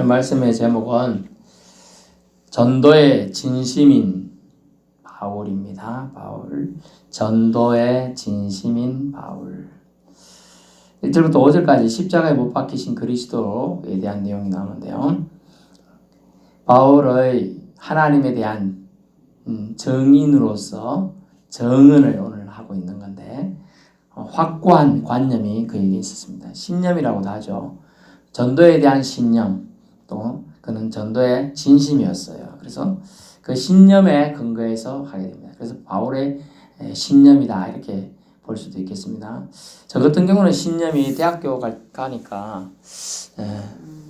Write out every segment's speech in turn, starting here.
오늘 말씀의 제목은 전도의 진심인 바울입니다. 바울. 전도의 진심인 바울. 1절부터 5절까지 십자가에 못 박히신 그리스도에 대한 내용이 나오는데요. 바울의 하나님에 대한 증인으로서 증언을 오늘 하고 있는 건데 확고한 관념이 그에게 있었습니다. 신념이라고도 하죠. 전도에 대한 신념, 또 그는 전도의 진심이었어요. 그래서 그 신념에 근거해서 하게 됩니다. 그래서 바울의 신념이다 이렇게 볼 수도 있겠습니다. 저 같은 경우는 신념이 대학교 가니까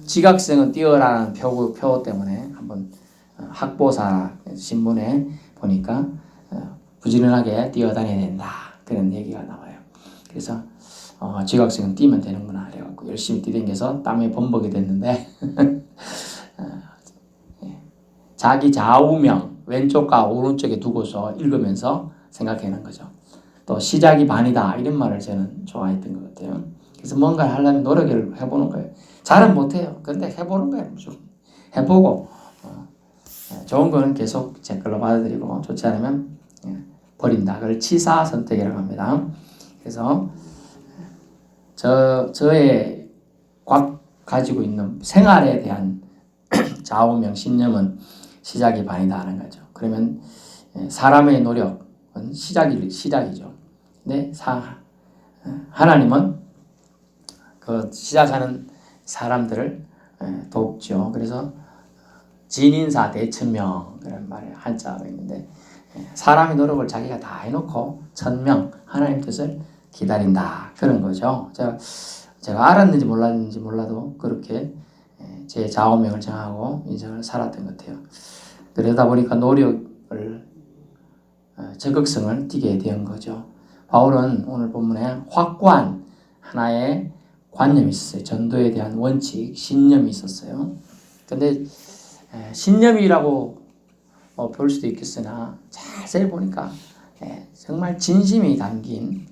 지각생은 뛰어라는 표 때문에 한번 학보사 신문에 보니까 부지런하게 뛰어다녀야 된다 그런 얘기가 나와요. 그래서 지각생은 뛰면 되는구나 그래갖고 열심히 뛰댕겨서 땀에 범벅이 됐는데 자기 좌우명 왼쪽과 오른쪽에 두고서 읽으면서 생각하는 거죠. 또 시작이 반이다 이런 말을 저는 좋아했던 것 같아요. 그래서 뭔가를 하려면 노력을 해보는 거예요. 잘은 못해요. 근데 해보는 거예요. 무조건 해보고 좋은 거는 계속 제 걸로 받아들이고 좋지 않으면 버린다. 그걸 치사 선택이라고 합니다. 그래서 저의 가지고 있는 생활에 대한 좌우명 신념은 시작이 반이다 하는 거죠. 그러면 사람의 노력은 시작이죠. 근데 하나님은 그 시작하는 사람들을 돕죠. 그래서 진인사 대천명 그런 말에 한자가 있는데 사람의 노력을 자기가 다 해놓고 천명 하나님 뜻을 기다린다 그런 거죠. 제가 알았는지 몰랐는지 몰라도 그렇게 제 좌우명을 정하고 인생을 살았던 것 같아요. 그러다 보니까 노력을 적극성을 띠게 된 거죠. 바울은 오늘 본문에 확고한 하나의 관념이 있었어요. 전도에 대한 원칙, 신념이 있었어요. 근데 신념이라고 볼 수도 있겠으나 자세히 보니까 정말 진심이 담긴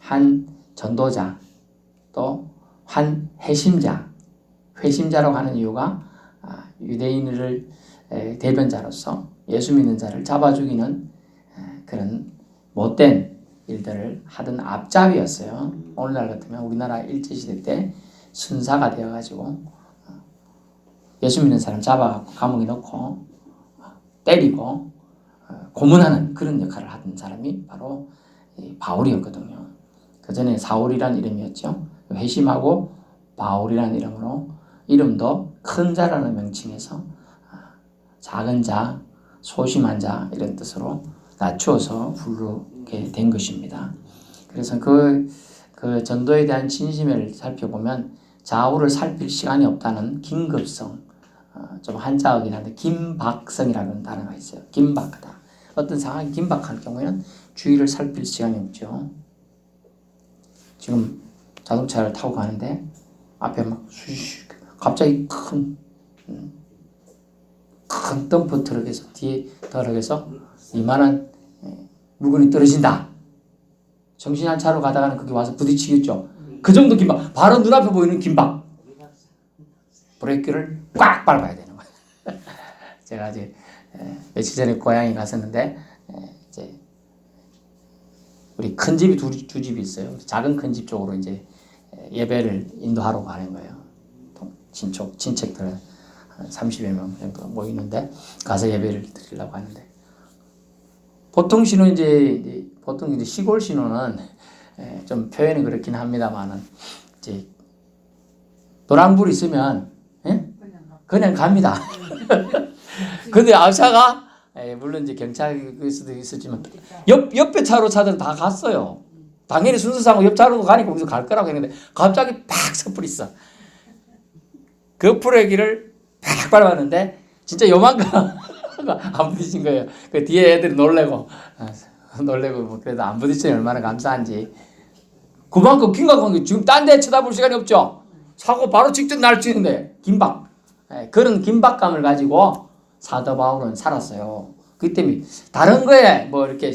한 전도자 또 한 회심자라고 하는 이유가 유대인을 대변자로서 예수 믿는 자를 잡아 죽이는 그런 못된 일들을 하던 앞잡이였어요. 오늘날 같으면 우리나라 일제시대 때 순사가 되어가지고 예수 믿는 사람 잡아갖고 감옥에 넣고 때리고 고문하는 그런 역할을 하던 사람이 바로 바울이었거든요. 그 전에 사울이라는 이름이었죠. 회심하고 바울이라는 이름으로 이름도 큰 자라는 명칭에서 작은 자, 소심한 자 이런 뜻으로 낮추어서 부르게 된 것입니다. 그래서 그 전도에 대한 진심을 살펴보면 좌우를 살필 시간이 없다는 긴급성, 좀 한자어긴 한데 긴박성이라는 단어가 있어요. 긴박하다. 어떤 상황이 긴박할 경우에는 주위를 살필 시간이 없죠. 지금 자동차를 타고 가는데 앞에 막 갑자기 큰 덤프 트럭에서 뒤에 트럭에서 이만한 물건이 떨어진다. 정신 한 차로 가다가는 그게 와서 부딪히겠죠. 그 정도 긴박. 바로 눈앞에 보이는 긴박. 브레이크를 꽉 밟아야 되는 거예요. 제가 이제 며칠 전에 고향에 갔었는데 이제 우리 큰 집이 두 집이 있어요. 작은 큰 집 쪽으로 이제 예배를 인도하러 가는 거예요. 친척들 한 30여 명 정도 모이는데 가서 예배를 드리려고 하는데 보통 신호 보통 이제 시골 신호는 좀 표현이 그렇긴 합니다만은 이제 노란불 있으면 그냥 갑니다. 근데 앞차가 물론 이제 경찰일 수도 있었지만 옆에 차로 차들 다 갔어요. 당연히 순서상으로 옆 차로도 가니까 거기서 갈 거라고 했는데 갑자기 팍 섣불있어. 그 브레이크를 팍 밟았는데 진짜 요만큼 안 부딪힌 거예요. 그 뒤에 애들이 놀래고 뭐 그래도 안 부딪히니 얼마나 감사한지. 그만큼 긴박한 게 지금 딴 데 쳐다볼 시간이 없죠. 사고 바로 직접 날 치는데 긴박. 그런 긴박감을 가지고 사도 바울은 살았어요. 그 때문에 다른 거에 뭐 이렇게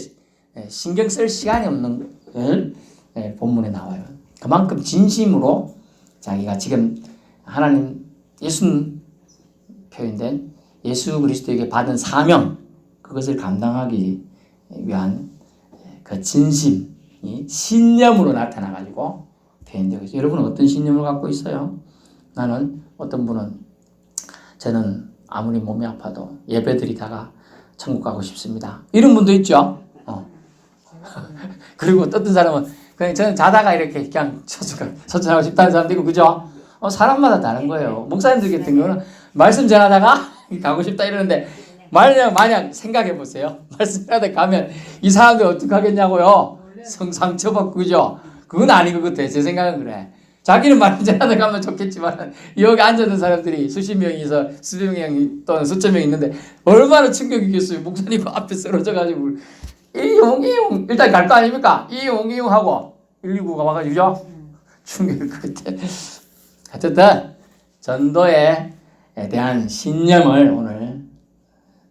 신경 쓸 시간이 없는 걸 본문에 나와요. 그만큼 진심으로 자기가 지금 하나님 예수는 표현된 예수 그리스도에게 받은 사명, 그것을 감당하기 위한 그 진심이 신념으로 나타나가지고 표현되고 있어요. 여러분은 어떤 신념을 갖고 있어요? 나는, 어떤 분은 저는 아무리 몸이 아파도 예배드리다가 천국 가고 싶습니다. 이런 분도 있죠. 그리고 또 어떤 사람은 그냥 저는 자다가 이렇게 그냥 처천하고 싶다는 사람도 있고, 그죠? 사람마다 다른 거예요. 목사님들 같은 경우는 말씀 전하다가 가고 싶다 이러는데, 만약 생각해 보세요. 말씀 전하다 가면 이 사람들 어떻게 하겠냐고요? 상처받고, 그죠? 그건 아닌 것 같아요. 제 생각은 그래. 자기는 말씀 전하다 가면 좋겠지만, 여기 앉아있는 사람들이 수십 명이서 수백 명 또는 수천 명 있는데, 얼마나 충격이겠어요. 목사님 앞에 쓰러져가지고, 이용, 일단 갈 거 아닙니까? 이용 하고, 119가 와가지고죠? 충격일 것 같아. 어쨌든, 전도에 대한 신념을 오늘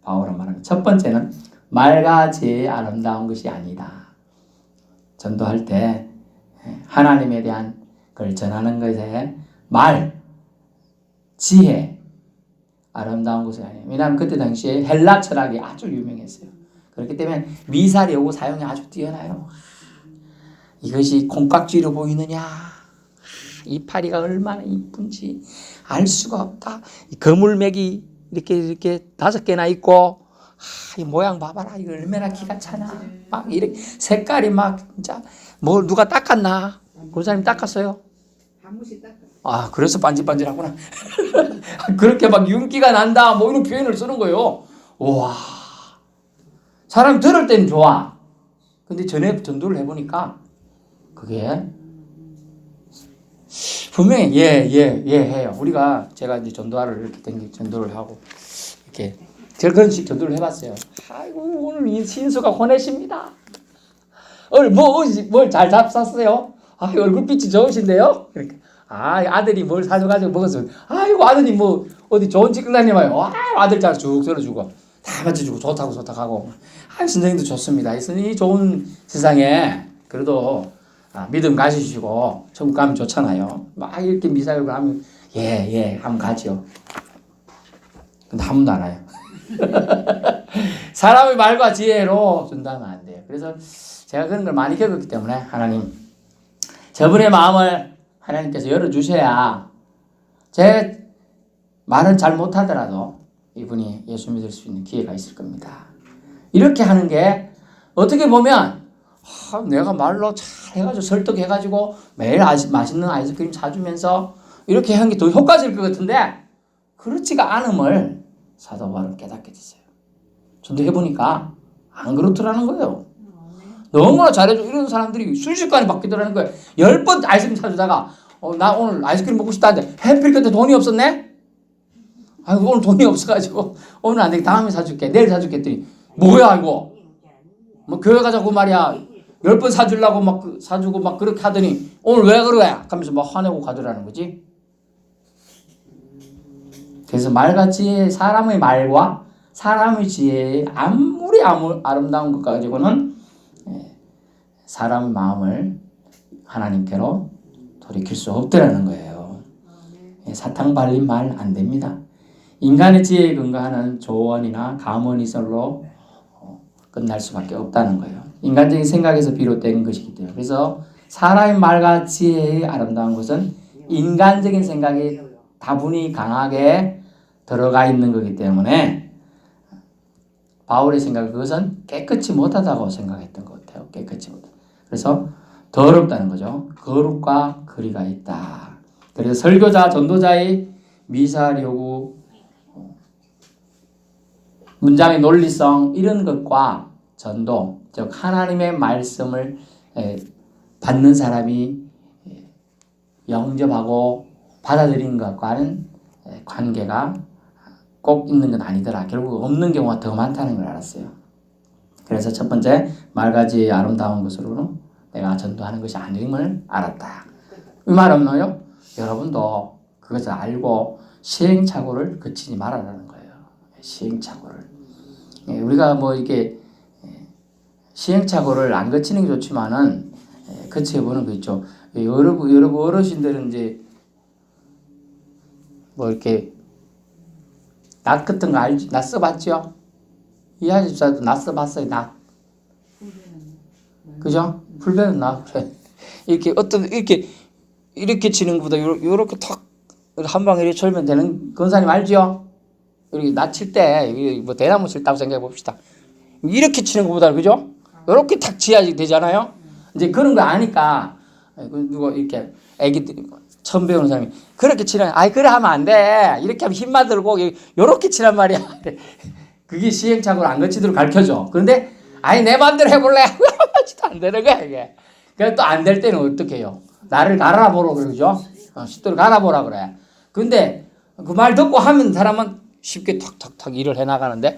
바울은 말합니다. 첫 번째는 말과 지혜의 아름다운 것이 아니다. 전도할 때 하나님에 대한 걸 전하는 것에 말, 지혜, 아름다운 것이 아니에요. 왜냐하면 그때 당시에 헬라 철학이 아주 유명했어요. 그렇기 때문에 미사려고 사용이 아주 뛰어나요. 이것이 콩깍지로 보이느냐, 이파리가 얼마나 이쁜지 알 수가 없다. 거물맥이 이렇게 5개나 있고, 이 모양 봐봐라, 이거 얼마나 기가 차나. 막 이렇게 색깔이 막 진짜 뭘 누가 닦았나? 고사님 닦았어요? 그래서 반질반질하구나. 그렇게 막 윤기가 난다, 뭐 이런 표현을 쓰는 거예요. 와, 사람 들을 때는 좋아. 근데 전도를 해보니까 그게 분명히 해요. 제가 이제 전도를 이렇게 전도를 하고 이렇게 제가 그런 식 전도를 해봤어요. 아이고, 오늘 이 신수가 보내십니다. 뭘 잘 잡쌌어요? 얼굴빛이 좋으신데요? 그러니까 아들이 뭘 사줘가지고 먹었어요. 아이고, 아드님 뭐 어디 좋은 집 끌라니마요. 아들 잘 쭉 들어주고 다 맞춰주고 좋다고 하고. 선생님도 좋습니다. 이 좋은 세상에 그래도 믿음 가지시고 천국 가면 좋잖아요. 막 이렇게 미사일을 하면 하면 가죠. 근데 한 번도 안 와요. 사람의 말과 지혜로 준다면 안 돼요. 그래서 제가 그런 걸 많이 겪었기 때문에 하나님, 저분의 마음을 하나님께서 열어주셔야 제 말은 잘 못하더라도 이분이 예수 믿을 수 있는 기회가 있을 겁니다. 이렇게 하는 게 어떻게 보면 내가 말로 잘 해가지고 설득해가지고 매일 맛있는 아이스크림 사주면서 이렇게 하는 게 더 효과적일 것 같은데, 그렇지가 않음을 사도 바울은 깨닫게 됐어요. 저도 해보니까 안 그렇더라는 거예요. 너무나 잘해줘 이런 사람들이 순식간에 바뀌더라는 거예요. 10번 아이스크림 사주다가 나 오늘 아이스크림 먹고 싶다는데 해필 그때 돈이 없었네? 오늘 돈이 없어가지고 오늘 안 되겠다, 다음에 사줄게, 내일 사줄게 했더니 뭐야 이거 뭐 교회 가자고 말이야 10번 사주려고 막 사주고 막 그렇게 하더니 오늘 왜 그래? 하면서 막 화내고 가더라는 거지. 그래서 말과 지혜, 사람의 말과 사람의 지혜에 아무리 아름다운 것 가지고는 사람의 마음을 하나님께로 돌이킬 수 없더라는 거예요. 사탕 발린 말 안 됩니다. 인간의 지혜에 근거하는 조언이나 감언이설로 끝날 수밖에 없다는 거예요. 인간적인 생각에서 비롯된 것이기 때문에. 그래서 사람의 말과 지혜의 아름다운 것은 인간적인 생각이 다분히 강하게 들어가 있는 거기 때문에 바울의 생각은 그것은 깨끗이 못하다고 생각했던 것 같아요. 깨끗이 못하다. 그래서 더럽다는 거죠. 거룩과 거리가 있다. 그래서 설교자, 전도자의 미사일 요구, 문장의 논리성 이런 것과 전도, 즉 하나님의 말씀을 받는 사람이 영접하고 받아들이는 것과는 관계가 꼭 있는 건 아니더라. 결국 없는 경우가 더 많다는 걸 알았어요. 그래서 첫 번째, 말과 지혜의 아름다운 것으로는 내가 전도하는 것이 아님을 알았다. 이 말은 뭐예요? 여러분도 그것을 알고 시행착오를 거치지 말아라는 거예요. 시행착오를. 우리가 뭐 이렇게 시행착오를 안 거치는 게 좋지만은 거쳐보는 거 있죠. 여러분 어르신들은 이제 뭐 이렇게 낫 같은 거 알지? 낫 써봤죠? 이하이 집사도 낫 써봤어요. 낫. 그죠? 풀배는 낫. 그래. 이렇게 어떤 이렇게 치는 것보다 요렇게 탁 한 방에 이렇게 쳐면 되는 권사님 알죠? 이렇게 낫 칠 때 뭐 대나무 칠다고 생각해 봅시다. 이렇게 치는 것보다 그죠? 요렇게 탁 치야지 되잖아요. 이제 그런 거 아니까 누가 이렇게 애기들이 처음 배우는 사람이 그렇게 치는 아이 그래 하면 안 돼. 이렇게 하면 힘만 들고 요렇게 치란 말이야. 그게 시행착오를 안 거치도록 가르쳐줘. 그런데 아이 내 마음대로 해볼래? 하지도 안 되는 거야 이게. 그래서 또 안 될 때는 어떻게 해요? 나를 갈아보라 그러죠. 시도를 갈아보라 그래. 근데 그 말 듣고 하면 사람은 쉽게 탁탁탁 일을 해나가는데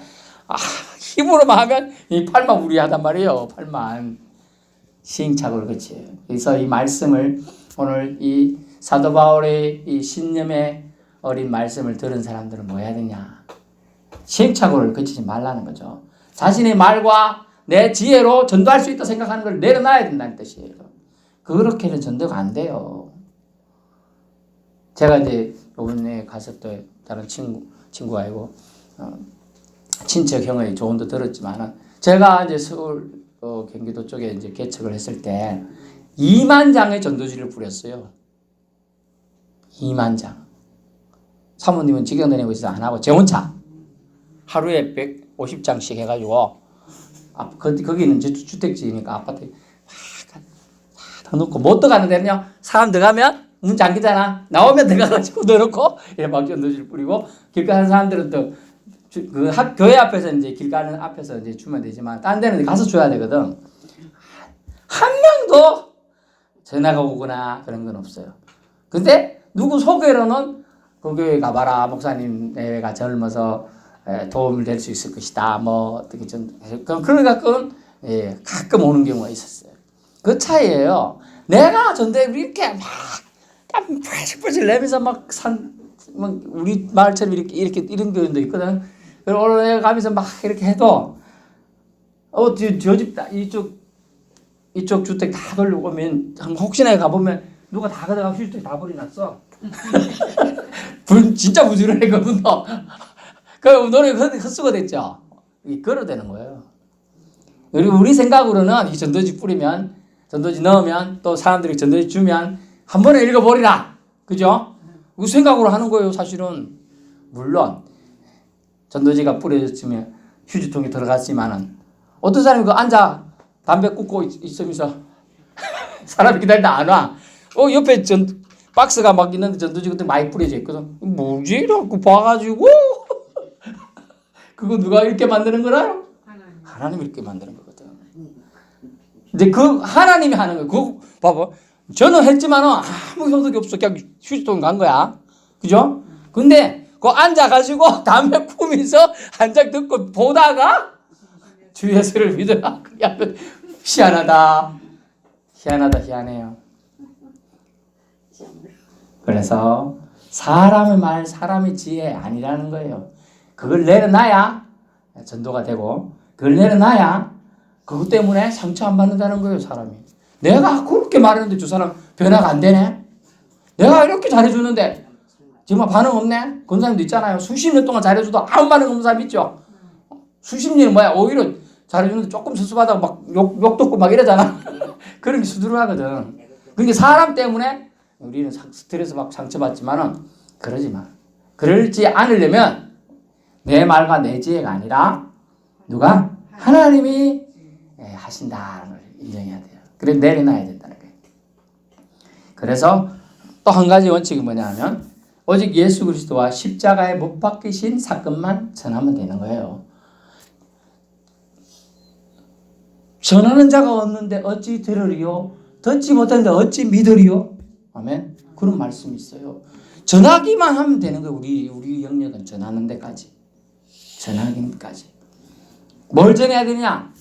힘으로만 하면 이 팔만 무리하단 말이에요. 팔만. 시행착오를 거치요. 그래서 이 말씀을 오늘 이 사도 바울의 이 신념의 어린 말씀을 들은 사람들은 뭐 해야 되냐? 시행착오를 거치지 말라는 거죠. 자신의 말과 내 지혜로 전도할 수 있다 생각하는 걸 내려놔야 된다는 뜻이에요. 그렇게는 전도가 안 돼요. 제가 이제 이번에 가서 또 다른 친구가 아니고 친척 형의 조언도 들었지만은 제가 이제 서울 경기도 쪽에 이제 개척을 했을 때 2만 장의 전도지를 뿌렸어요. 2만 장. 사모님은 직영 다니고 있어서 안 하고 제 혼자 하루에 150장씩 해가지고 거기는 주택지니까 아파트에 다 넣고 못 들어가는 데는요. 사람 들어가면 문 잠기잖아. 나오면 들어가가지고 넣어놓고 이렇게 막 전도지를 뿌리고 길 가는 사람들은 또 그 교회 앞에서 이제 길 가는 앞에서 이제 주면 되지만 딴 데는 가서 줘야 되거든. 한 명도 전화가 오거나 그런 건 없어요. 근데 누구 소개로는 그 교회 가봐라. 목사님 내가 젊어서 도움이 될 수 있을 것이다. 뭐 어떻게 좀 그런 갖고는 가끔 오는 경우가 있었어요. 그 차이예요. 내가 전대 이렇게 막 땀 내면서 막 우리 마을처럼 이렇게 이런 교회도 있거든. 그리고 오늘 내가 가면서 막 이렇게 해도 저 집 이쪽 주택 다 돌려보면 혹시나 가보면 누가 다 가다가 휴지통에 다 버려놨어. 진짜 부지런했거든. 그럼 너네 헛수가 됐죠. 이게 걸어대는 거예요. 그리고 우리 생각으로는 이 전도지 뿌리면 전도지 넣으면 또 사람들이 전도지 주면 한 번에 읽어버리라. 그죠? 그 생각으로 하는 거예요. 사실은. 물론 전도지가 뿌려졌으면 휴지통에 들어갔지만은 어떤 사람이 그 앉아 담배 꽂고 있으면서 사람이 기다리다 안 와. 옆에 박스가 막 있는데 전도지 그때 많이 뿌려져 있거든. 뭐지? 이러고 봐가지고 그거 누가 이렇게 만드는 거라요? 하나님이 이렇게 만드는 거거든. 근데 그 하나님이 하는 거예요. 그거 봐봐. 저는 했지만은 아무 효력이 없어. 그냥 휴지통 간 거야. 그죠? 근데 그 앉아가지고 담배 꾸면서 한 장 듣고 보다가 주 예수를 믿으라. 희한하다. 희한해요. 그래서 사람의 말, 사람의 지혜 아니라는 거예요. 그걸 내려놔야 전도가 되고 그걸 내려놔야 그것 때문에 상처 안 받는다는 거예요. 사람이. 내가 그렇게 말했는데 저 사람 변화가 안 되네. 내가 이렇게 잘해주는데 정말 반응 없네. 그런 사람도 있잖아요. 수십 년 동안 잘해줘도 아무 반응 없는 사람 있죠. 수십 년은 뭐야. 오히려 잘해주는데 조금 수습하다가 막 욕 듣고 막 이러잖아. 그런 게 수두룩하거든. 그러니까 사람 때문에 우리는 스트레스 막 상처받지만은 그러지 마. 그러지 않으려면 내 말과 내 지혜가 아니라 누가? 하나님이 하신다는 걸 인정해야 돼요. 그래 내려놔야 된다는 거예요. 그래서 또 한 가지 원칙이 뭐냐면 오직 예수 그리스도와 십자가에 못 박히신 사건만 전하면 되는 거예요. 전하는 자가 없는데 어찌 들으리요? 듣지 못하는데 어찌 믿으리요? 아멘. 그런 말씀이 있어요. 전하기만 하면 되는 거예요. 우리 영역은 전하는 데까지. 전하기까지. 뭘 전해야 되냐?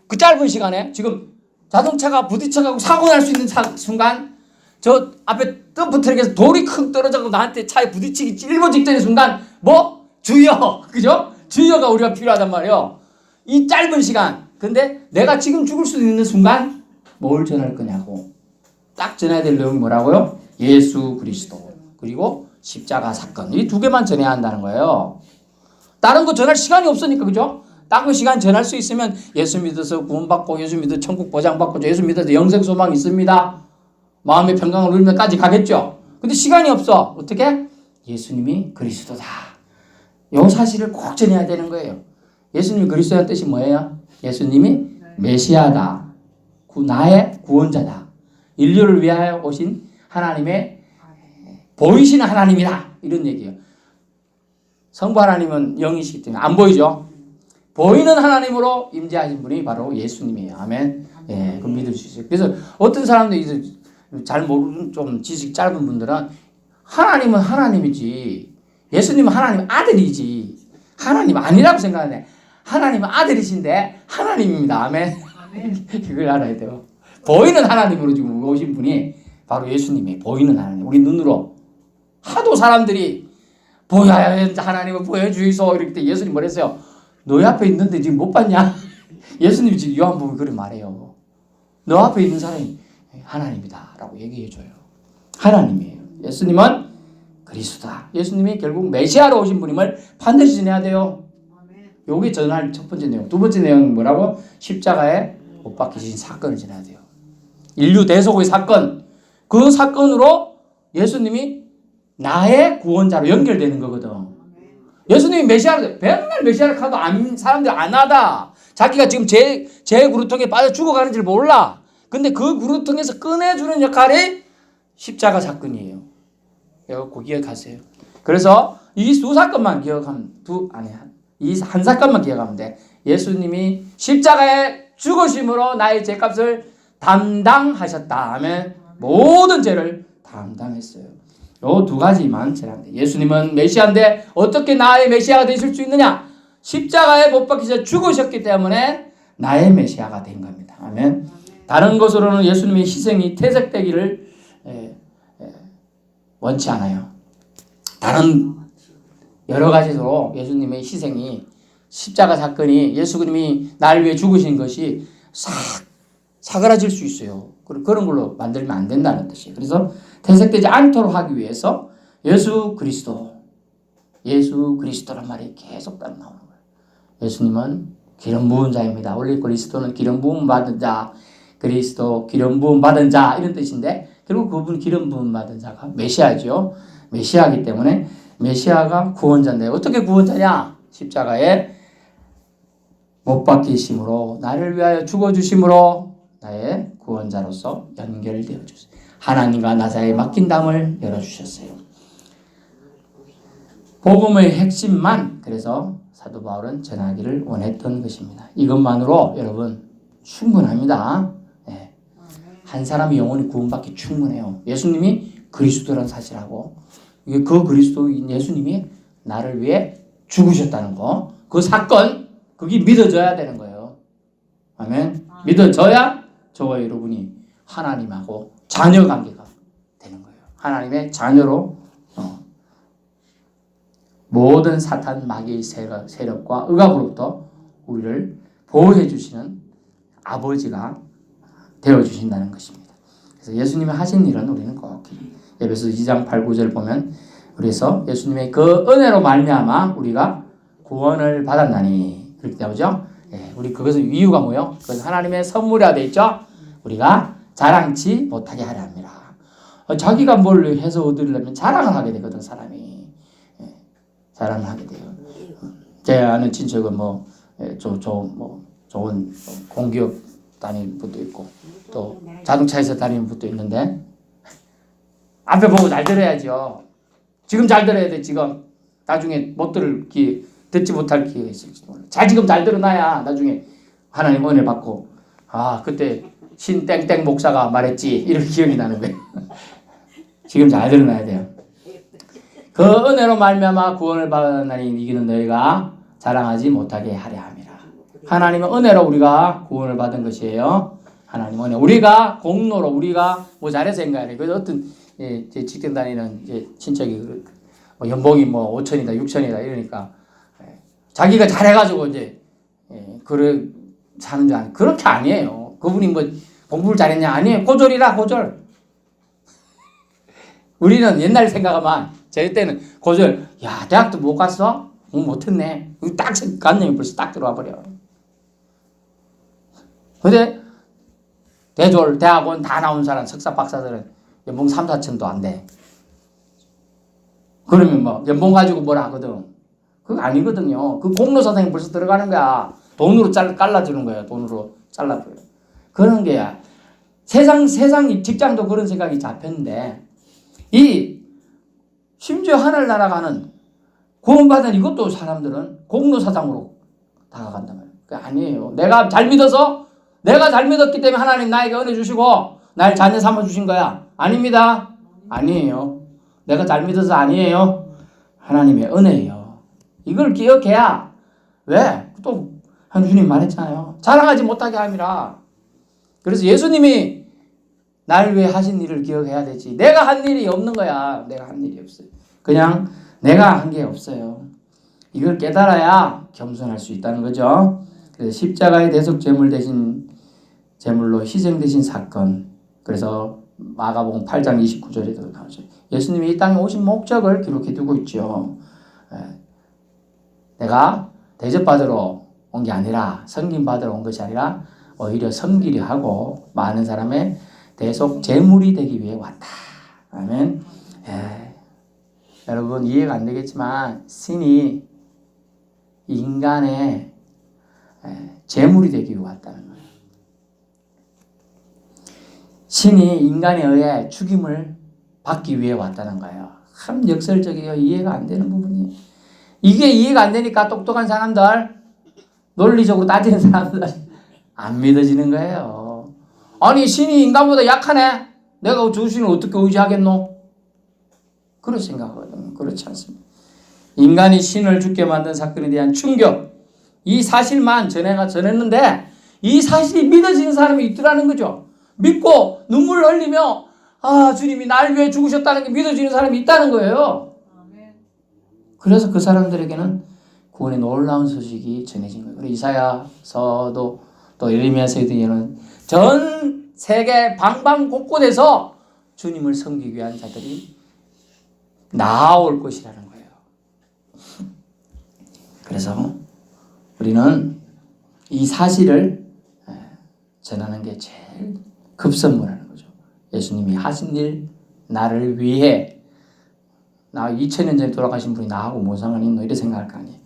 그 짧은 시간에 지금 자동차가 부딪혀가고 사고 날 수 있는 순간 저 앞에 덤프 트럭에서 돌이 큰 떨어져서 나한테 차에 부딪히기 1분 직전의 순간 뭐? 주여! 그죠? 주여가 우리가 필요하단 말이에요. 이 짧은 시간. 근데 내가 지금 죽을 수도 있는 순간 뭘 전할 거냐고. 딱 전해야 될 내용이 뭐라고요? 예수 그리스도. 그리고 십자가 사건. 이 두 개만 전해야 한다는 거예요. 다른 거 전할 시간이 없으니까, 그죠? 다른 거 시간 전할 수 있으면 예수 믿어서 구원받고, 예수 믿어 천국 보장받고, 예수 믿어서 영생 소망 있습니다. 마음의 평강을 누리면까지 가겠죠? 근데 시간이 없어. 어떻게? 예수님이 그리스도다. 요 사실을 꼭 전해야 되는 거예요. 예수님이 그리스도라는 뜻이 뭐예요? 예수님이 메시아다. 나의 구원자다. 인류를 위하여 오신 하나님의 보이시는 하나님이다. 이런 얘기예요. 성부 하나님은 영이시기 때문에 안 보이죠? 보이는 하나님으로 임재하신 분이 바로 예수님이에요. 아멘. 예, 그럼 믿을 수 있어요. 그래서 어떤 사람들이 잘 모르는 좀 지식 짧은 분들은 하나님은 하나님이지, 예수님은 하나님 아들이지, 하나님 아니라고 생각하네. 하나님은 아들이신데 하나님입니다. 아멘. 이걸 알아야 돼요. 보이는 하나님으로 지금 오신 분이 바로 예수님이에요. 보이는 하나님. 우리 눈으로. 하도 사람들이 보여야 하나님을 보여주이소 이럴 때 예수님 뭐랬어요? 너희 앞에 있는데 지금 못 봤냐? 예수님이 지금 요한복음에 그렇게 말해요. 너 앞에 있는 사람이 하나님이다 라고 얘기해줘요. 하나님이에요. 예수님은 그리스도다. 예수님이 결국 메시아로 오신 분임을 반드시 전해야 돼요. 요게 전할 첫 번째 내용. 두 번째 내용은 뭐라고? 십자가에 못 박히신 사건을 전해야 돼요. 인류 대속의 사건. 그 사건으로 예수님이 나의 구원자로 연결되는 거거든. 예수님이 메시아를, 맨날 메시아를 가도 사람들이 안 하다. 자기가 지금 제 구루통에 빠져 죽어가는지를 몰라. 근데 그 구루통에서 꺼내주는 역할이 십자가 사건이에요. 이거 기억하세요. 그래서 이 두 사건만 기억하면, 이 한 사건만 기억하면 돼. 예수님이 십자가에 죽으심으로 나의 죄값을 담당하셨다 하면 모든 죄를 담당했어요. 요 두 가지만 제가 예수님은 메시아인데 어떻게 나의 메시아가 되실 수 있느냐? 십자가에 못 박히셔 죽으셨기 때문에 나의 메시아가 된 겁니다. 아멘. 다른 것으로는 예수님의 희생이 퇴색되기를 원치 않아요. 다른 여러 가지로 예수님의 희생이, 십자가 사건이, 예수님이 날 위해 죽으신 것이 사그라질 수 있어요. 그런 걸로 만들면 안 된다는 뜻이에요. 그래서 퇴색되지 않도록 하기 위해서 예수 그리스도란 말이 계속 나오는 거예요. 예수님은 기름 부은 자입니다. 원래 그리스도는 기름 부음 받은 자, 그리스도 기름 부음 받은 자 이런 뜻인데 결국 그분 기름 부음 받은 자가 메시아죠. 메시아이기 때문에 메시아가 구원자인데 어떻게 구원자냐? 십자가에 못 박히심으로 나를 위하여 죽어주심으로 나의 구원자로서 연결되어 주세요. 하나님과 나 사이에 막힌 담을 열어주셨어요. 복음의 핵심만 그래서 사도 바울은 전하기를 원했던 것입니다. 이것만으로 여러분 충분합니다. 네. 한 사람이 영원히 구원받기 충분해요. 예수님이 그리스도라는 사실하고 그 그리스도인 예수님이 나를 위해 죽으셨다는 거, 그 사건, 그게 믿어져야 되는 거예요. 아멘. 믿어져야 저와 여러분이 하나님하고 자녀 관계가 되는 거예요. 하나님의 자녀로 모든 사탄 마귀의 세력과 억압으로부터 우리를 보호해 주시는 아버지가 되어 주신다는 것입니다. 그래서 예수님이 하신 일은 우리는 꼭 에베소 2장 8, 9절 보면 그래서 예수님의 그 은혜로 말미암아 우리가 구원을 받았나니 그렇게 나오죠. 예, 우리 그것은 이유가 뭐요? 그것은 하나님의 선물이라 돼 있죠. 우리가 자랑치 못하게 하려 합니다. 자기가 뭘 해서 얻으려면 자랑을 하게 되거든 사람이. 예, 자랑을 하게 돼요. 제 아는 친척은 좋은 공기업 다니는 분도 있고 또 자동차에서 다니는 분도 있는데 앞에 보고 잘 들어야죠. 지금 잘 들어야 돼. 지금 나중에 못 들을 기회, 듣지 못할 기회가 있을지도 몰라. 지금 잘 들어놔야 나중에 하나님 은혜 받고 그때 신 땡땡 목사가 말했지 이렇게 기억이 나는 거예요. 지금 잘 들어놔야 돼요. 그 은혜로 말미암아 구원을 받았나니 이기는 너희가 자랑하지 못하게 하려 함이라. 하나님은 은혜로 우리가 구원을 받은 것이에요. 하나님 은혜. 우리가 공로로 우리가 뭐 잘해서 인가 해. 그래서 어떤 제 직장 다니는 친척이 연봉이 5천이다 6천이다 이러니까 자기가 잘해가지고 그래 사는 줄 아니. 그렇게 아니에요. 그분이 공부를 잘했냐? 아니에요. 고졸이라 고졸. 우리는 옛날 생각하면 저희 때는 고졸, 야, 대학도 못 갔어? 못했네. 딱 관념이 벌써 딱 들어와 버려. 근데 대졸, 대학원 다 나온 사람, 석사, 박사들은 연봉 3, 4천도 안 돼. 그러면 뭐 연봉 가지고 뭐라 하거든. 그거 아니거든요. 그 공로사상에 벌써 들어가는 거야. 돈으로 잘라주는 거야. 돈으로 잘라줘요. 그런 게야. 세상 직장도 그런 생각이 잡혔는데, 심지어 하늘나라 가는 구원받은 이것도 사람들은 공로사상으로 다가간단 말이에요. 그게 아니에요. 내가 잘 믿었기 때문에 하나님 나에게 은혜 주시고, 날 자녀 삼아 주신 거야. 아닙니다. 아니에요. 내가 잘 믿어서 아니에요. 하나님의 은혜예요. 이걸 기억해야, 왜? 또, 주님 말했잖아요. 자랑하지 못하게 함이라. 그래서 예수님이 날 위해 하신 일을 기억해야 되지. 내가 한 일이 없는 거야. 내가 한 일이 없어요. 그냥 내가 한 게 없어요. 이걸 깨달아야 겸손할 수 있다는 거죠. 그래서 십자가의 대속 제물로 희생되신 사건. 그래서 마가복음 8장 29절에도 나오죠. 예수님이 이 땅에 오신 목적을 기록해 두고 있죠. 내가 대접받으러 온 게 아니라, 섬김받으러 온 것이 아니라 오히려 섬기려 하고 많은 사람의 대속 제물이 되기 위해 왔다. 아멘. 여러분 이해가 안 되겠지만 신이 인간의 제물이 되기 위해 왔다는 거예요. 신이 인간에 의해 죽임을 받기 위해 왔다는 거예요. 참 역설적이에요. 이해가 안 되는 부분이에요. 이게 이해가 안 되니까 똑똑한 사람들, 논리적으로 따지는 사람들 안 믿어지는 거예요. 아니 신이 인간보다 약하네. 내가 저 신을 어떻게 의지하겠노? 그런 생각하거든요. 그렇지 않습니다. 인간이 신을 죽게 만든 사건에 대한 충격, 이 사실만 전했는데 이 사실이 믿어지는 사람이 있더라는 거죠. 믿고 눈물을 흘리며 주님이 날 위해 죽으셨다는 게 믿어지는 사람이 있다는 거예요. 그래서 그 사람들에게는 구원의 놀라운 소식이 전해진 거예요. 이사야서도 또 예레미야서에는 전 세계 방방곳곳에서 주님을 섬기기 위한 자들이 나올 것이라는 거예요. 그래서 우리는 이 사실을 전하는 게 제일 급선무라는 거죠. 예수님이 하신 일, 나를 위해, 나 2000년 전에 돌아가신 분이 나하고 뭔 상관이 있노? 이렇게 생각할 거 아니에요.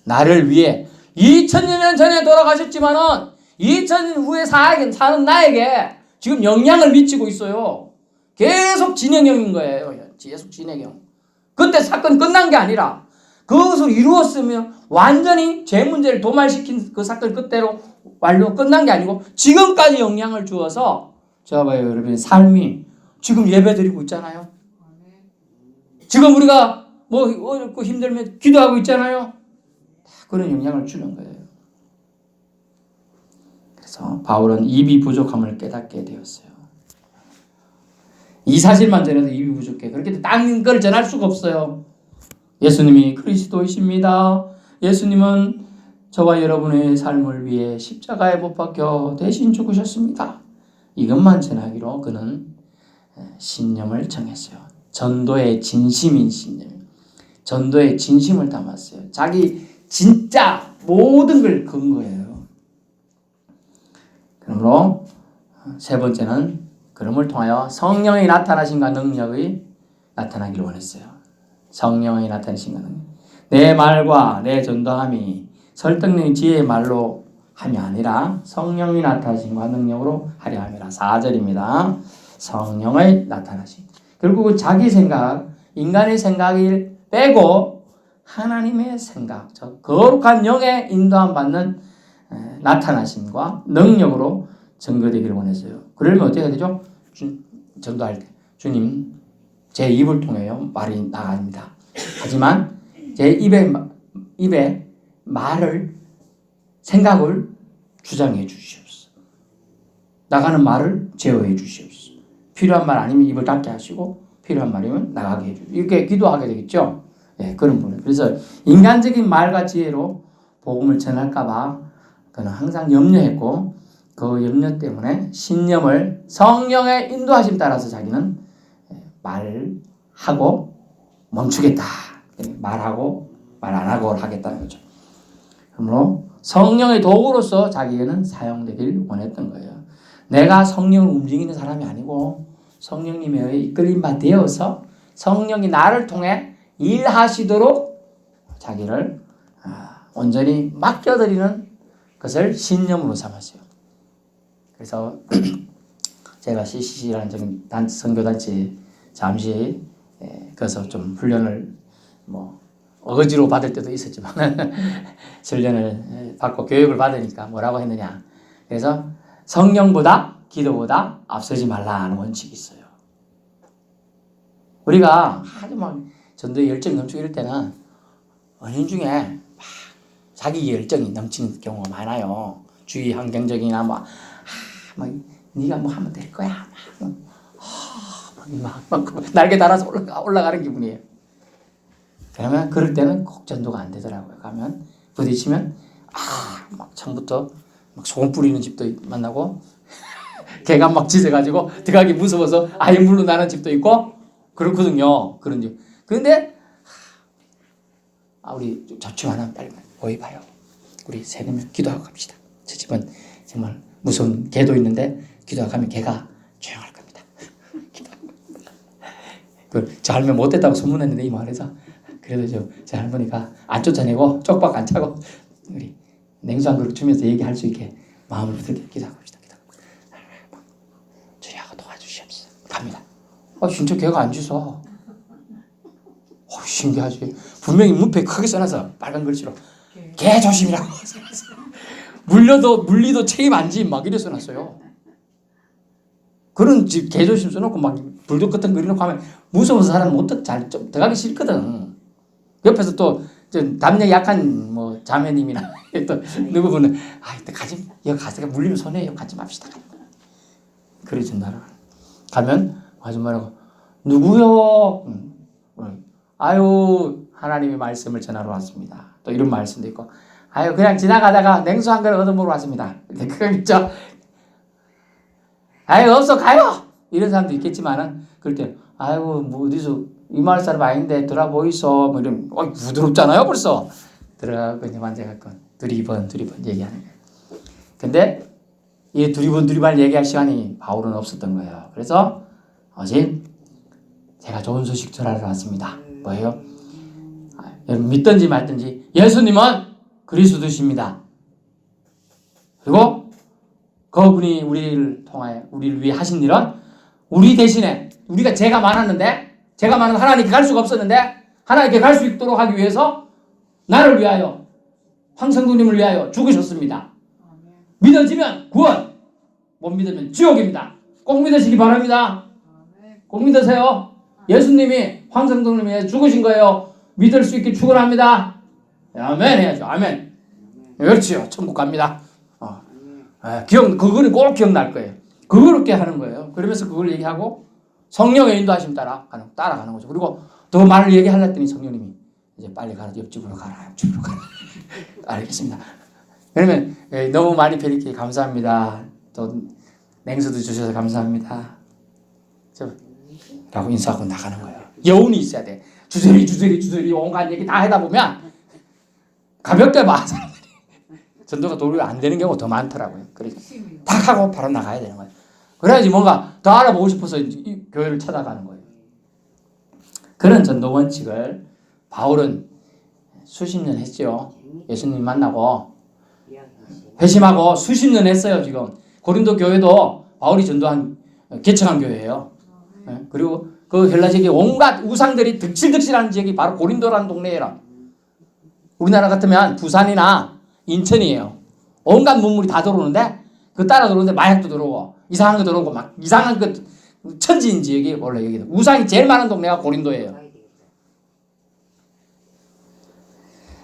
나를 위해 2000년 전에 돌아가셨지만은 2000년 후에 사는 나에게 지금 영향을 미치고 있어요. 계속 진행형인 거예요. 계속 진행형. 그때 사건 끝난 게 아니라 그것을 이루었으면 완전히 죄 문제를 도말시킨 그 사건 그때로 끝난 게 아니고 지금까지 영향을 주어서, 제가 봐요 여러분, 삶이 지금 예배드리고 있잖아요. 지금 우리가 뭐 어렵고 힘들면 기도하고 있잖아요. 그런 영향을 주는 거예요. 그래서 바울은 입이 부족함을 깨닫게 되었어요. 이 사실만 전해도 입이 부족해. 그렇게 딴 걸 전할 수가 없어요. 예수님이 그리스도이십니다. 예수님은 저와 여러분의 삶을 위해 십자가에 못 박혀 대신 죽으셨습니다. 이것만 전하기로 그는 신념을 정했어요. 전도의 진심인 신념. 전도의 진심을 담았어요. 자기 진짜 모든 걸 건 거예요. 그러므로 세 번째는 그럼을 통하여 성령이 나타나신과 능력이 나타나기를 원했어요. 성령이 나타나신과 능력. 내 말과 내 전도함이 설득력 지혜의 말로 함이 아니라 성령이 나타나신과 능력으로 하려 함이라. 4절입니다. 성령의 나타나심. 결국 자기 생각, 인간의 생각을 빼고 하나님의 생각, 저 거룩한 영의 인도함 받는 나타나심과 능력으로 증거되기를 원했어요. 그러면 어떻게 해야 되죠? 전도할 때 주님 제 입을 통해요 말이 나갑니다. 하지만 제 입에 말을, 생각을 주장해 주시옵소서. 나가는 말을 제어해 주시옵소서. 필요한 말 아니면 입을 닫게 하시고 필요한 말이면 나가게 해주시옵소서. 이렇게 기도하게 되겠죠. 그런 분은. 그래서 인간적인 말과 지혜로 복음을 전할까 봐 그는 항상 염려했고, 그 염려 때문에 신념을 성령의 인도하심 따라서 자기는 말을 하고 멈추겠다. 말하고 말 안 하고 하겠다는 거죠. 그러므로 성령의 도구로서 자기는 사용되길 원했던 거예요. 내가 성령을 움직이는 사람이 아니고 성령님의 이끌림 바 되어서 성령이 나를 통해 일하시도록 자기를 온전히 맡겨드리는 것을 신념으로 삼았어요. 그래서 제가 CCC라는 선교단체 잠시 가서 좀 훈련을 어거지로 받을 때도 있었지만 훈련을 받고 교육을 받으니까 뭐라고 했느냐. 그래서 성령보다 기도보다 앞서지 말라는 원칙이 있어요. 우리가 아주 막 전도에 열정이 넘치고 이럴 때는 은인 중에 막 자기 열정이 넘치는 경우가 많아요. 주위 환경적이나 막 네가 뭐 하면 될 거야. 막 날개 달아서 올라가는 기분이에요. 그러면 그럴 때는 꼭 전도가 안 되더라고요. 가면 부딪히면 막 처음부터 막 소금 뿌리는 집도 만나고 개가 막 짖어가지고 들어가기 무서워서 아예 물로 나는 집도 있고 그렇거든요. 그런 집. 그런데 우리 저축 하나 빨리 모여봐요. 우리 세네명 기도하고 갑시다. 저 집은 정말 무서운 개도 있는데 기도하고 가면 개가 조용할 겁니다. 저 할머니 못됐다고 소문냈는데 이 마을에서 그래도 저 할머니가 안 쫓아내고 쪽박 안 차고 우리 냉수 한 그릇 주면서 얘기할 수 있게 마음을 부들게 기도하고 갑시다. 주여가 도와주시옵소서. 갑니다. 진짜 개가 안 짖어. 신기하지. 분명히 문패에 크게 써놔서 빨간 글씨로 개 조심이라고 물리도 책임 안 지 막 이래 써놨어요. 그런 집 개 조심 써놓고 막 불도 같은 거 이래놓고 하면 무서워서 사람 못 좀 들어가기 싫거든. 옆에서 또 담력이 약한 자매님이나 또 누구분은 이때 가지 여기 가서 물리면 손해요. 가지 맙시다. 그래 준다라. 가면 아줌마라고 누구요? 아유 하나님의 말씀을 전하러 왔습니다. 또 이런 말씀도 있고 그냥 지나가다가 냉수 한 그릇 얻어먹으러 왔습니다. 그거 있죠. 없어 가요. 이런 사람도 있겠지만은 그럴 때 어디서 이 마을 사람 아닌데 들어보이소 이러면 부드럽잖아요. 벌써 들어가고 이제 만져갖고 두리번 얘기하는 거예요. 근데 이 두리번 얘기할 시간이 바울은 없었던 거예요. 그래서 어제 제가 좋은 소식 전하러 왔습니다. 뭐예요? 여러분 믿든지 말든지 예수님은 그리스도십니다. 그리고 그분이 우리를 통하여 우리를 위해 하신 일은 우리 대신에 제가 많았는데 제가 많은 하나님께 갈 수가 없었는데 하나님께 갈 수 있도록 하기 위해서 나를 위하여 황성도님을 위하여 죽으셨습니다. 믿어지면 구원, 못 믿으면 지옥입니다. 꼭 믿으시기 바랍니다. 꼭 믿으세요. 예수님이 황성도님을 위해 죽으신 거예요. 믿을 수 있게 축원합니다. 아멘 해야죠. 아멘. 그렇지요. 천국 갑니다. 그거는 꼭 기억날 거예요. 그렇게 하는 거예요. 그러면서 그걸 얘기하고 성령의 인도하심 따라가는 거죠. 그리고 더 말을 얘기하려 했더니 성령님이 이제 빨리 가라. 옆집으로 가라. 옆집으로 가라. 알겠습니다. 그러면 너무 많이 뵈니까 감사합니다. 또 냉수도 주셔서 감사합니다. 라고 인사하고 나가는 거예요. 여운이 있어야 돼. 주저리 온갖 얘기 다 하다 보면 가볍게 봐. 전도가 도리어 안 되는 경우가 더 많더라고요. 그래서 탁 하고 바로 나가야 되는 거예요. 그래야지 뭔가 더 알아보고 싶어서 이 교회를 찾아가는 거예요. 그런 전도 원칙을 바울은 수십 년 했죠. 예수님 만나고 회심하고 수십 년 했어요. 지금 고린도 교회도 바울이 전도한 개척한 교회예요. 그리고 그 헬라 지역에 온갖 우상들이 득실득실하는 지역이 바로 고린도라는 동네예요. 우리나라 같으면 부산이나 인천이에요. 온갖 문물이 다 들어오는데 그 따라 들어오는데 마약도 들어오고 이상한 거 들어오고 막 이상한 그 천지인 지역이 원래 여기도 우상이 제일 많은 동네가 고린도예요.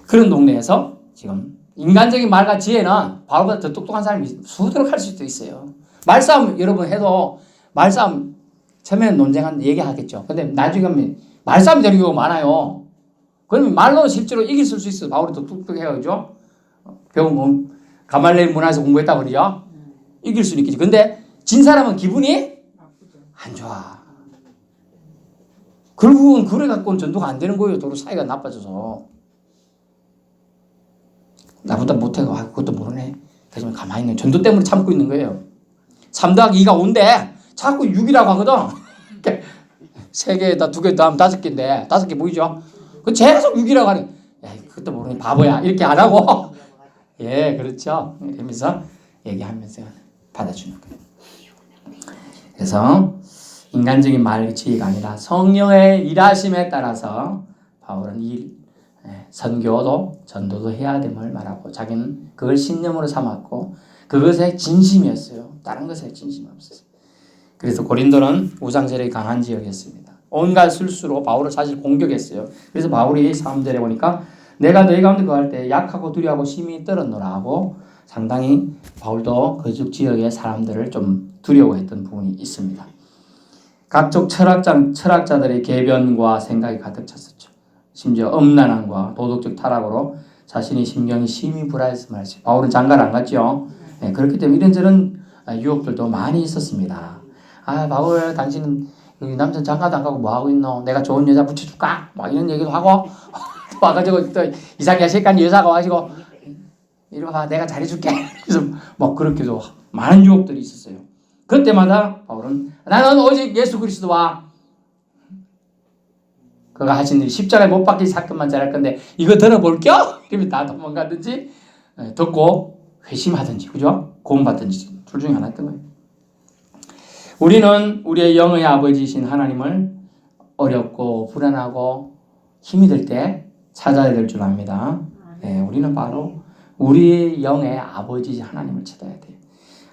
그런 동네에서 지금 인간적인 말과 지혜는 바울보다 더 똑똑한 사람이 수두룩 할 수도 있어요. 말싸움 여러분 해도 말싸움 처음에는 논쟁한 얘기하겠죠. 근데 나중에 하면 말싸움이 되는 경우가 많아요. 그러면 말로 실제로 이길 수 있어요. 바울이 더 똑똑해요. 그죠? 배운 가말리엘 문화에서 공부했다고 그러죠. 이길 수는 있겠지. 근데 진 사람은 기분이 안 좋아. 결국은 그래 갖고는 전도가 안 되는 거예요. 도로 사이가 나빠져서. 나보다 못해가 그것도 모르네. 하지만 가만히 있는 전도 때문에 참고 있는 거예요. 3 더하기 2가 5인데 자꾸 6이라고 하거든. 3개에다 2개 더하면 5개인데 5개 보이죠? 그 계속 6이라고 하는. 야, 그것도 모르니 바보야. 이렇게 안 하고. 예, 그렇죠. 이러면서 얘기하면서 받아주는 거예요. 그래서 인간적인 말 지혜가 아니라 성령의 일하심에 따라서 바울은 선교도 전도도 해야 됨을 말하고 자기는 그걸 신념으로 삼았고 그것에 진심이었어요. 다른 것에 진심이 없었어요. 그래서 고린도는 우상세력이 강한 지역이었습니다. 온갖 술수로 바울을 사실 공격했어요. 그래서 바울이 3절에 보니까 내가 너희 가운데 거할 때 약하고 두려워하고 심히 떨었노라 하고 상당히 바울도 그 지역의 사람들을 좀 두려워했던 부분이 있습니다. 각종 철학자들의 개변과 생각이 가득 찼었죠. 심지어 음란함과 도덕적 타락으로 자신의 심경이 심히 불안했을 말이죠. 바울은 장가를 안 갔죠. 네, 그렇기 때문에 이런저런 유혹들도 많이 있었습니다. 아, 바울 당신은 남자 장가도 안 가고 뭐 하고 있노? 내가 좋은 여자 붙여줄까? 막 이런 얘기도 하고 와가지고 또 이상하게 색깔 여자가 와가지고 이리 와 내가 잘해줄게. 그래서 뭐 그렇게도 많은 유혹들이 있었어요. 그때마다 바울은 나는 오직 예수 그리스도와 그가 하신 일 십자가에 못 박힌 사건만 잘할 건데 이거 들어볼게요? 그러면 다 도망가든지 듣고 회심하든지 그죠? 구원받든지 둘 중에 하나였던 거예요. 우리는 우리의 영의 아버지이신 하나님을 어렵고 불안하고 힘이 들 때 찾아야 될 줄 압니다. 네, 우리는 바로 우리의 영의 아버지 하나님을 찾아야 돼요.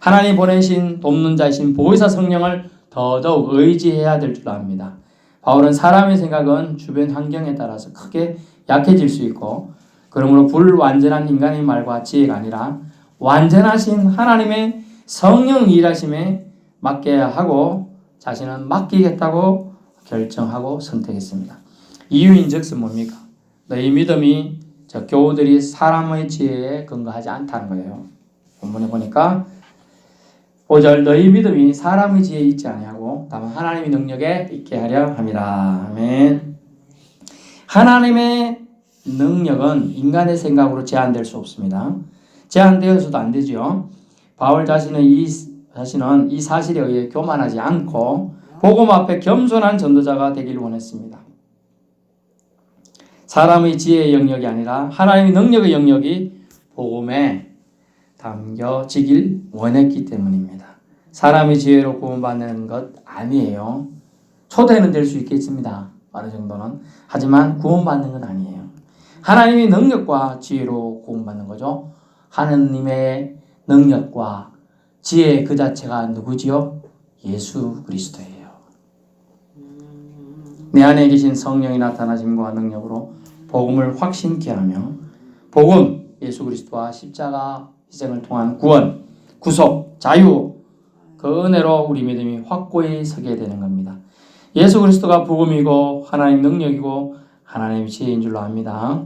하나님 보내신 돕는 자이신 보혜사 성령을 더더욱 의지해야 될 줄 압니다. 바울은 사람의 생각은 주변 환경에 따라서 크게 약해질 수 있고 그러므로 불완전한 인간의 말과 지혜가 아니라 완전하신 하나님의 성령 일하심에 맡겨야 하고 자신은 맡기겠다고 결정하고 선택했습니다. 이유인즉슨 뭡니까? 너희 믿음이 저 교우들이 사람의 지혜에 근거하지 않다는 거예요. 본문에 보니까 5절 너희 믿음이 사람의 지혜에 있지 아니하고 다만 하나님의 능력에 있게 하려 함이라. 아멘. 하나님의 능력은 인간의 생각으로 제한될 수 없습니다. 제한되어서도 안 되죠. 바울 자신은 이 사실에 의해 교만하지 않고 복음 앞에 겸손한 전도자가 되기를 원했습니다. 사람의 지혜의 영역이 아니라 하나님의 능력의 영역이 복음에 담겨지길 원했기 때문입니다. 사람의 지혜로 구원받는 것 아니에요. 초대는 될 수 있겠습니다. 어느 정도는. 하지만 구원받는 건 아니에요. 하나님의 능력과 지혜로 구원받는 거죠. 하나님의 능력과 지혜 그 자체가 누구지요? 예수 그리스도예요. 내 안에 계신 성령이 나타나심과 능력으로 복음을 확신케 하며 복음, 예수 그리스도와 십자가 희생을 통한 구원, 구속, 자유 그 은혜로 우리 믿음이 확고히 서게 되는 겁니다. 예수 그리스도가 복음이고 하나님 능력이고 하나님의 지혜인 줄로 압니다.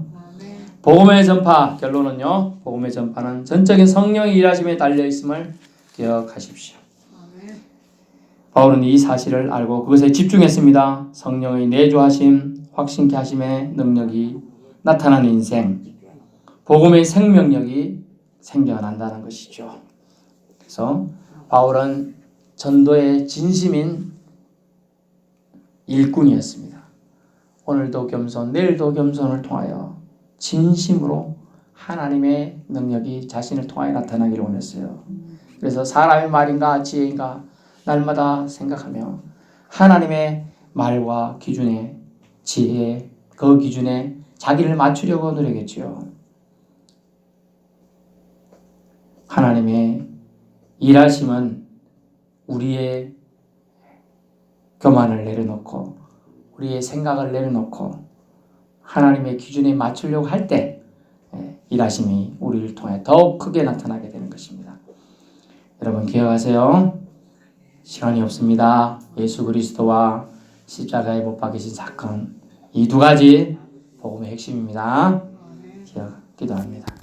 복음의 전파, 결론은요. 복음의 전파는 전적인 성령의 일하심에 달려있음을 기억하십시오. 바울은 이 사실을 알고 그것에 집중했습니다. 성령의 내주하심, 확신케 하심의 능력이 나타나는 인생, 복음의 생명력이 생겨난다는 것이죠. 그래서 바울은 전도의 진심인 일꾼이었습니다. 오늘도 겸손, 내일도 겸손을 통하여 진심으로 하나님의 능력이 자신을 통하여 나타나기를 원했어요. 그래서 사람의 말인가 지혜인가 날마다 생각하며 하나님의 말과 기준에 지혜, 그 기준에 자기를 맞추려고 노력했지요. 하나님의 일하심은 우리의 교만을 내려놓고 우리의 생각을 내려놓고 하나님의 기준에 맞추려고 할 때 일하심이 우리를 통해 더욱 크게 나타나게 되는 것입니다. 여러분 기억하세요. 시간이 없습니다. 예수 그리스도와 십자가에 못 박히신 사건 이 두 가지 복음의 핵심입니다. 기도합니다.